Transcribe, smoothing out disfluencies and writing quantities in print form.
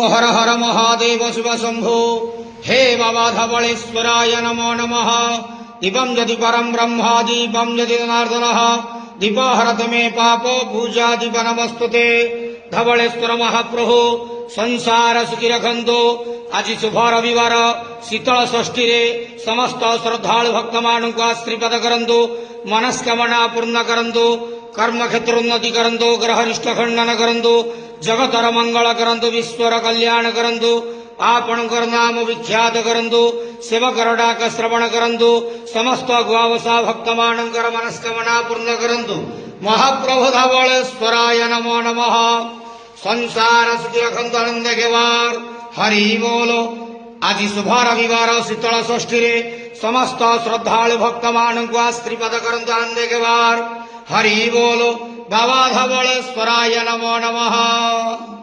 हर हर महादेव शिव शंभो हे बाबा धवलेश्वराय नमो नमः। दीपं यदि परं ब्रह्मा दीपं यदि जनार्दनः दीपहरत मे पाप पूजा दीप नमस्तुते। धवलेश्वर महाप्रभु संसार सुखी रखंतु। आज शुभ रविवार शीतल षष्ठी रे समस्त श्रद्धालु भक्त मानक आशीर्वाद करंतु, मनस्कामना पूर्ण करंतु, कर्म क्षेत्र उन्नति करंतु, ग्रह रिष्ट खंडन करंतु, जगतर मंगल करंतु, विश्वर कल्याण करंतु, आपणकर नाम विख्यात करंतु, सेवकर डाक श्रवण करंतु, समस्त गुआवसा भक्त मानकर मनस्कामना पूर्ण करंतु। महाप्रभु धवलेश्वराय नमो नमः। संसार सुखी रखंतु, आनंद घेवार हरि बोलो। आज शुभ रविवार शीतल षष्ठी रे समस्त श्रद्धालु भक्त मानक आशीर्वाद करंतु, आनंद घेवार हरि बोलो। बाबा धवलेश्वराय नमो नमः।